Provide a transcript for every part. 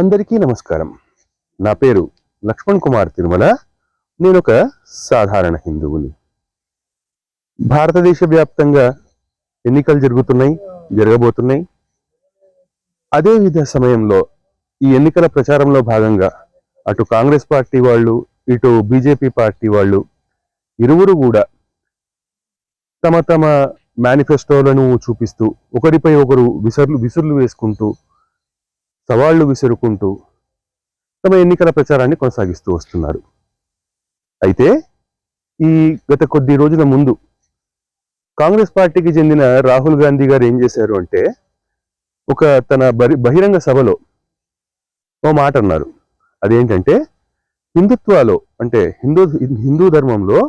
అందరికీ నమస్కారం. నా పేరు లక్ష్మణ్ కుమార్ తిరుమల. నేను ఒక సాధారణ హిందువుని. భారతదేశ వ్యాప్తంగా ఎన్నికలు జరగబోతున్నాయి. అదే విధ సమయంలో ఈ ఎన్నికల ప్రచారంలో భాగంగా అటు కాంగ్రెస్ పార్టీ వాళ్ళు, ఇటు బీజేపీ పార్టీ వాళ్ళు ఇరువురు కూడా తమ తమ మేనిఫెస్టోలను చూపిస్తూ ఒకరిపై ఒకరు విసుర్లు వేసుకుంటూ, సవాళ్లు విసురుకుంటూ తమ ఎన్నికల ప్రచారాన్ని కొనసాగిస్తూ వస్తున్నారు. అయితే ఈ గత కొద్ది రోజుల ముందు కాంగ్రెస్ పార్టీకి చెందిన రాహుల్ గాంధీ గారు ఏం చేశారు అంటే, తన బహిరంగ సభలో ఓ మాట అన్నారు. అదేంటంటే, హిందుత్వాలో అంటే హిందూ ధర్మంలో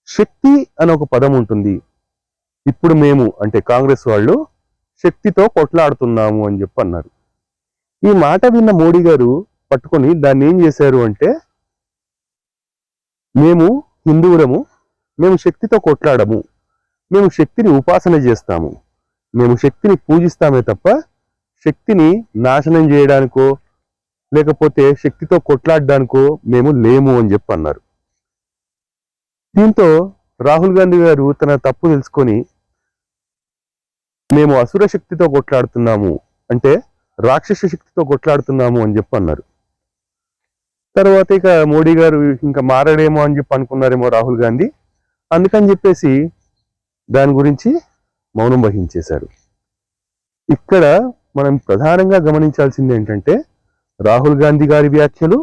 శక్తి అనే ఒక పదం ఉంటుంది. ఇప్పుడు మేము అంటే కాంగ్రెస్ వాళ్ళు శక్తితో కొట్లాడుతున్నాము అని చెప్పి అన్నారు. ఈ మాట విన్న మోడీ గారు పట్టుకొని దాన్ని ఏం చేశారు అంటే, మేము హిందువులము, మేము శక్తితో కొట్లాడము, మేము శక్తిని ఉపాసన చేస్తాము, మేము శక్తిని పూజిస్తామే తప్ప శక్తిని నాశనం చేయడానికో లేకపోతే శక్తితో కొట్లాడడానికో మేము లేము అని చెప్పి అన్నారు. దీంతో రాహుల్ గాంధీ గారు తన తప్పు తెలుసుకొని, మేము అసుర శక్తితో కొట్లాడుతున్నాము అంటే రాక్షస శక్తితో కొట్లాడుతున్నాము అని చెప్పి అన్నారు. తర్వాత ఇక మోడీ గారు ఇంకా మారడేమో అని చెప్పి అనుకున్నారేమో రాహుల్ గాంధీ. అందుకని చెప్పేసి దాని గురించి మౌనం వహించేశారు. ఇక్కడ మనం ప్రధానంగా గమనించాల్సింది ఏంటంటే, రాహుల్ గాంధీ గారి వ్యాఖ్యలు,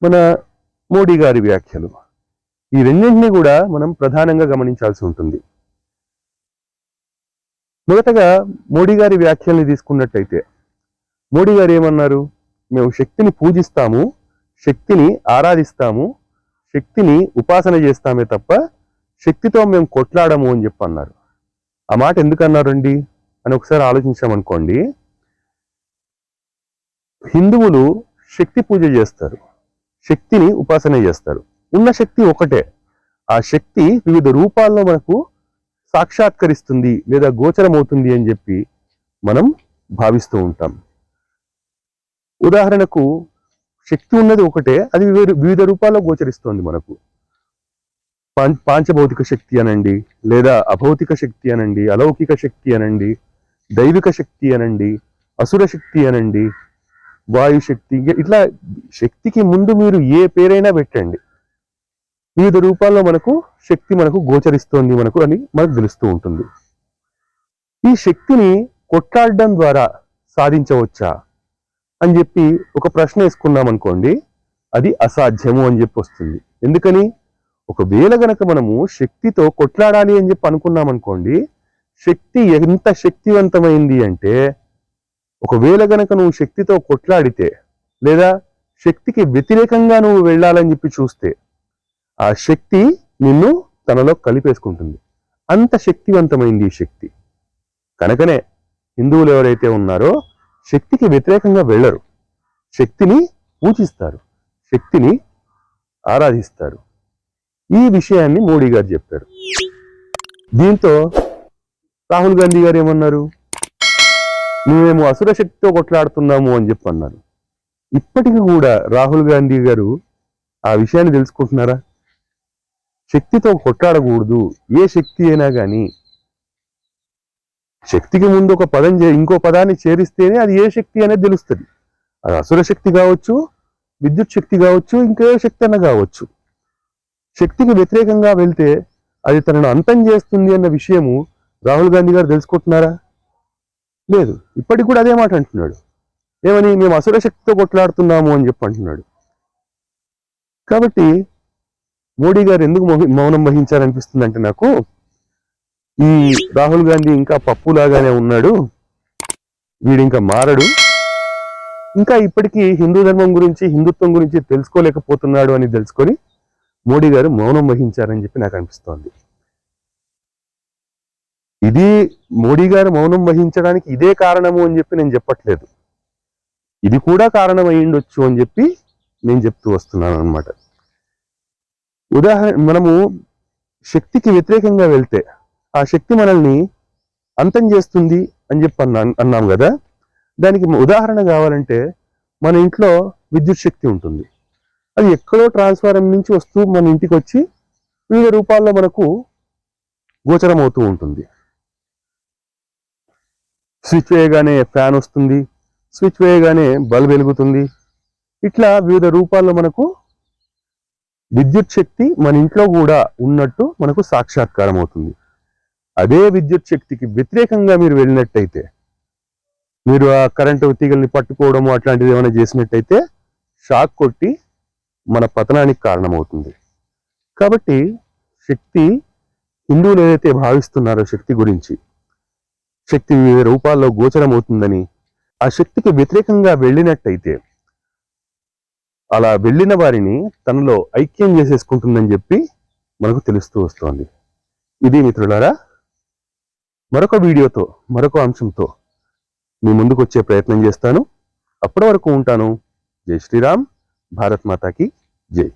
మన మోడీ గారి వ్యాఖ్యలు, ఈ రెండింటినీ కూడా మనం ప్రధానంగా గమనించాల్సి ఉంటుంది. మొదటగా మోడీ గారి వ్యాఖ్యల్ని తీసుకున్నట్టయితే, మోడీ గారు ఏమన్నారు? మేము శక్తిని పూజిస్తాము, శక్తిని ఆరాధిస్తాము, శక్తిని ఉపాసన చేస్తామే తప్ప శక్తితో మేము కొట్లాడము అని చెప్పి అన్నారు. ఆ మాట ఎందుకు అన్నారండి అని ఒకసారి ఆలోచించామనుకోండి. హిందువులు శక్తి పూజ చేస్తారు, శక్తిని ఉపాసన చేస్తారు. ఉన్న శక్తి ఒకటే. ఆ శక్తి వివిధ రూపాల్లో మనకు సాక్షాత్కరిస్తుంది లేదా గోచరమవుతుంది అని చెప్పి మనం భావిస్తూ ఉంటాం. ఉదాహరణకు, శక్తి ఉన్నది ఒకటే, అది వివిధ రూపాల్లో గోచరిస్తోంది మనకు. పాంచభౌతిక శక్తి అనండి, లేదా అభౌతిక శక్తి అనండి, అలౌకిక శక్తి అనండి, దైవిక శక్తి అనండి, అసుర శక్తి అనండి, వాయుశక్తి, ఇట్లా శక్తికి ముందు మీరు ఏ పేరైనా పెట్టండి, వివిధ రూపాల్లో మనకు శక్తి మనకు గోచరిస్తోంది మనకు అని మనకు తెలుస్తూ ఉంటుంది. ఈ శక్తిని కొట్లాడడం ద్వారా సాధించవచ్చా అని చెప్పి ఒక ప్రశ్న వేసుకున్నాం అనుకోండి, అది అసాధ్యము అని చెప్పి వస్తుంది. ఎందుకని? ఒకవేళ గనక మనము శక్తితో కొట్లాడాలి అని చెప్పి అనుకున్నాం అనుకోండి, శక్తి ఎంత శక్తివంతమైంది అంటే, ఒకవేళ గనక నువ్వు శక్తితో కొట్లాడితే లేదా శక్తికి వ్యతిరేకంగా నువ్వు వెళ్ళాలని చెప్పి చూస్తే, ఆ శక్తి నిన్ను తనలో కలిపేసుకుంటుంది. అంత శక్తివంతమైంది ఈ శక్తి. కనుకనే హిందువులు ఎవరైతే ఉన్నారో శక్తికి వ్యతిరేకంగా వెళ్ళరు, శక్తిని పూజిస్తారు, శక్తిని ఆరాధిస్తారు. ఈ విషయాన్ని మోడీ గారు చెప్పారు. దీంతో రాహుల్ గాంధీ గారు ఏమన్నారు? మేము అసుర శక్తితో కొట్లాడుతున్నాము అని చెప్పి అన్నారు. ఇప్పటికీ కూడా రాహుల్ గాంధీ గారు ఆ విషయాన్ని తెలుసుకుంటున్నారా? శక్తితో కొట్లాడకూడదు. ఏ శక్తి అయినా కానీ శక్తికి ముందు ఒక పదం ఇంకో పదాన్ని చేరిస్తేనే అది ఏ శక్తి అనేది తెలుస్తుంది. అది అసుర శక్తి కావచ్చు, విద్యుత్ శక్తి కావచ్చు, ఇంకే శక్తి అన్న కావచ్చు. శక్తికి వ్యతిరేకంగా వెళ్తే అది తనను అంతం చేస్తుంది అన్న విషయము రాహుల్ గాంధీ గారు తెలుసుకుంటున్నారా? లేదు. ఇప్పటికి కూడా అదే మాట అంటున్నాడు. ఏమని? మేము అసుర శక్తితో కొట్లాడుతున్నాము అని చెప్పి అంటున్నాడు. కాబట్టి మోడీ గారు ఎందుకు మౌనం వహించారనిపిస్తుంది అంటే, నాకు ఈ రాహుల్ గాంధీ ఇంకా పప్పులాగానే ఉన్నాడు, వీడు ఇంకా మారడు, ఇంకా ఇప్పటికీ హిందూ ధర్మం గురించి, హిందుత్వం గురించి తెలుసుకోలేకపోతున్నాడు అని తెలుసుకొని మోడీ గారు మౌనం వహించారని చెప్పి నాకు అనిపిస్తోంది. ఇది మోడీ గారు మౌనం వహించడానికి ఇదే కారణము అని చెప్పి నేను చెప్పట్లేదు. ఇది కూడా కారణం అయ్యిండొచ్చు అని చెప్పి నేను చెప్తూ వస్తున్నాను అన్నమాట. మనము శక్తికి వ్యతిరేకంగా వెళ్తే ఆ శక్తి మనల్ని అంతం చేస్తుంది అని చెప్పి అన్నాం కదా. దానికి ఉదాహరణ కావాలంటే మన ఇంట్లో విద్యుత్ శక్తి ఉంటుంది. అది ఎక్కడో ట్రాన్స్ఫారం నుంచి వస్తూ మన ఇంటికి వచ్చి వివిధ రూపాల్లో మనకు గోచరం అవుతూ ఉంటుంది. స్విచ్ వేయగానే ఫ్యాన్ వస్తుంది, స్విచ్ వేయగానే బల్బ్ వెలుగుతుంది. ఇట్లా వివిధ రూపాల్లో మనకు విద్యుత్ శక్తి మన ఇంట్లో కూడా ఉన్నట్టు మనకు సాక్షాత్కారం అవుతుంది. అదే విద్యుత్ శక్తికి వ్యతిరేకంగా మీరు వెళ్ళినట్టయితే, మీరు ఆ కరెంటు తీగల్ని పట్టుకోవడము అట్లాంటిది ఏమైనా చేసినట్టయితే షాక్ కొట్టి మన పతనానికి కారణమవుతుంది. కాబట్టి శక్తి, హిందువులు ఏదైతే భావిస్తున్నారో శక్తి గురించి, శక్తి వివిధ రూపాల్లో గోచరం అవుతుందని, ఆ శక్తికి వ్యతిరేకంగా వెళ్ళినట్టయితే అలా వెళ్ళిన వారిని తనలో ఐక్యం చేసేసుకుంటుందని చెప్పి మనకు తెలుస్తూ వస్తోంది. ఇది మిత్రులారా, మరొక వీడియోతో మరొక అంశంతో మీ ముందుకు వచ్చే ప్రయత్నం చేస్తాను. అప్పటి వరకు ఉంటాను. జై శ్రీరామ్. భారత్ మాతాకి జై.